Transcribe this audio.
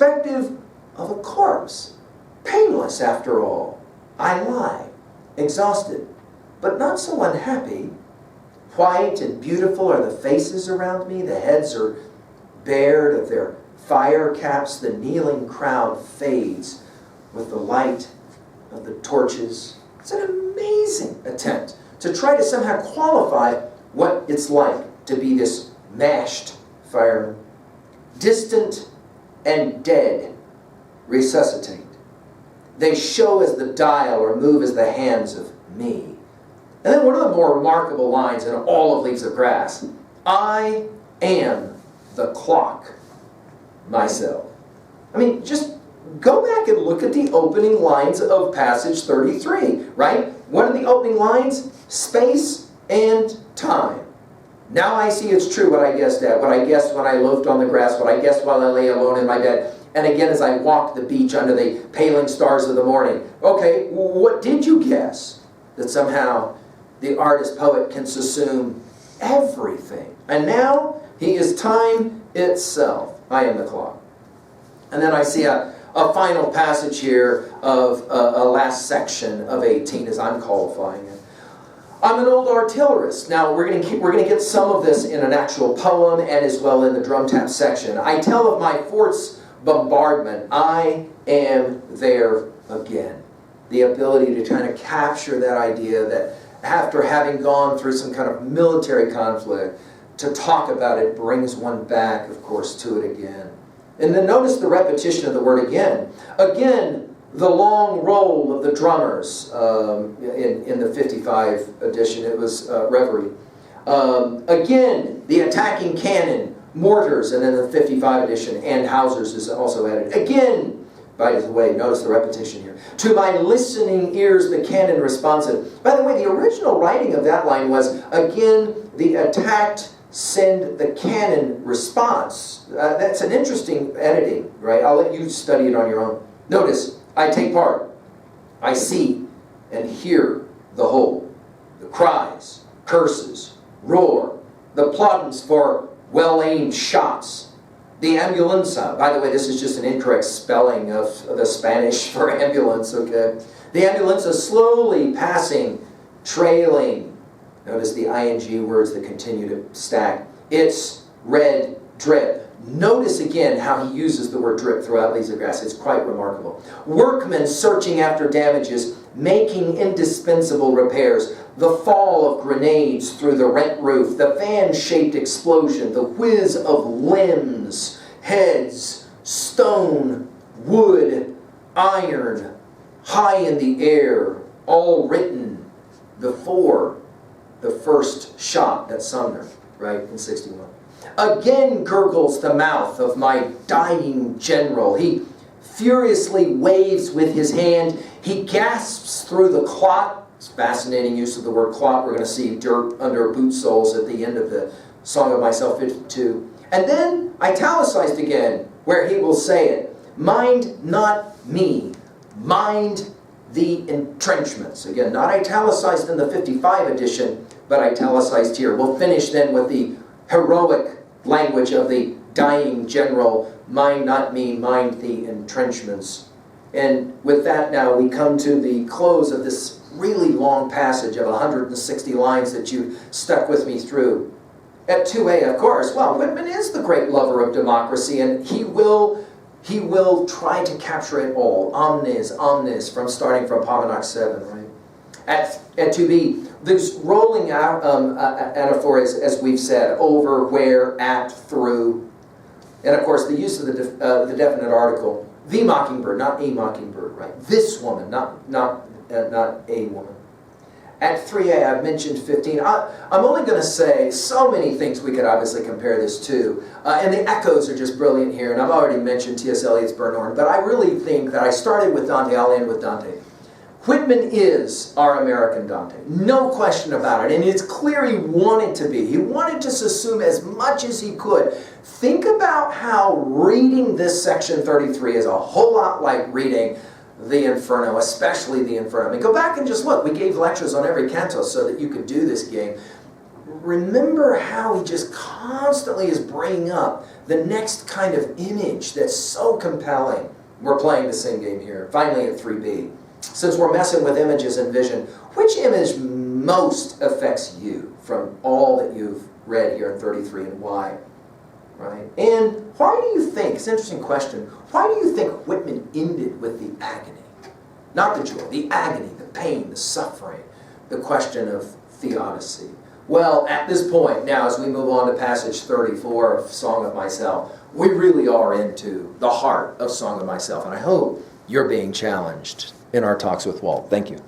perspective of a corpse. Painless, after all. I lie, exhausted, but not so unhappy. White and beautiful are the faces around me. The heads are bared of their fire caps. The kneeling crowd fades with the light of the torches. It's an amazing attempt to try to somehow qualify what it's like to be this mashed fireman. Distant and dead resuscitate. They show as the dial or move as the hands of me. And then one of the more remarkable lines in all of Leaves of Grass, I am the clock myself. I mean, just go back and look at the opening lines of passage 33, right? What are the opening lines? Space and time. Now I see it's true what I guessed at, what I guessed when I loafed on the grass, what I guessed while I lay alone in my bed, and again as I walked the beach under the paling stars of the morning. Okay, what did you guess? That somehow the artist-poet can subsume everything. And now he is time itself. I am the clock. And then I see a final passage here of a last section of 18 as I'm qualifying it. I'm an old artillerist. Now we're going to get some of this in an actual poem and as well in the drum tap section. I tell of my fort's bombardment. I am there again. The ability to kind of capture that idea that after having gone through some kind of military conflict, to talk about it brings one back, of course, to it again. And then notice the repetition of the word again. Again, the long roll of the drummers. In the 55 edition, it was Reverie. Again, the attacking cannon, mortars, and then the 55 edition, and Hauser's is also added. Again, by the way, notice the repetition here. To my listening ears, the cannon responsive. By the way, the original writing of that line was, again, the attacked send the cannon response. That's an interesting editing, right? I'll let you study it on your own. Notice, I take part. I see and hear the whole. The cries, curses, roar, the plaudits for well-aimed shots. The ambulanza, by the way, this is just an incorrect spelling of the Spanish for ambulance, okay? The ambulanza slowly passing, trailing. Notice the ing words that continue to stack. It's red drip. Notice again how he uses the word drip throughout Leaves of Grass. It's quite remarkable. Workmen searching after damages, making indispensable repairs. The fall of grenades through the rent roof, the fan-shaped explosion, the whiz of limbs, heads, stone, wood, iron, high in the air, all written before the first shot at Sumner, right, in 61. Again gurgles the mouth of my dying general. He furiously waves with his hand. He gasps through the clot. It's fascinating use of the word clot. We're going to see dirt under boot soles at the end of the Song of Myself 52. And then, italicized again, where he will say it. Mind not me. Mind the entrenchments. Again, not italicized in the 55 edition, but italicized here. We'll finish then with the heroic language of the dying general. Mind not me, mind the entrenchments. And with that now, we come to the close of this really long passage of 160 lines that you stuck with me through. At 2a, of course, well, Whitman is the great lover of democracy, and he will try to capture it all. Omnes, omnes, starting from Pavanach 7, right? At 2b, there's rolling out anaphors, as we've said, over, where, at, through. And of course, the use of the definite article. The mockingbird, not a mockingbird, right? This woman, not a woman. At 3a, I've mentioned 15. I'm only going to say so many things we could obviously compare this to. And the echoes are just brilliant here. And I've already mentioned T.S. Eliot's Bernard. But I really think that I started with Dante, I'll end with Dante. Whitman is our American Dante. No question about it. And it's clear he wanted to be. He wanted to subsume as much as he could. Think about how reading this section 33 is a whole lot like reading the Inferno, especially the Inferno. I mean, go back and just look. We gave lectures on every canto so that you could do this game. remember how he just constantly is bringing up the next kind of image that's so compelling. We're playing the same game here. Finally at 3B. Since we're messing with images and vision, which image most affects you from all that you've read here in 33 and why? Right? And why do you think, it's an interesting question, why do you think Whitman ended with the agony? Not the joy, the agony, the pain, the suffering, the question of theodicy. Well, at this point, now as we move on to passage 34 of Song of Myself, we really are into the heart of Song of Myself, and I hope you're being challenged in our talks with Walt. Thank you.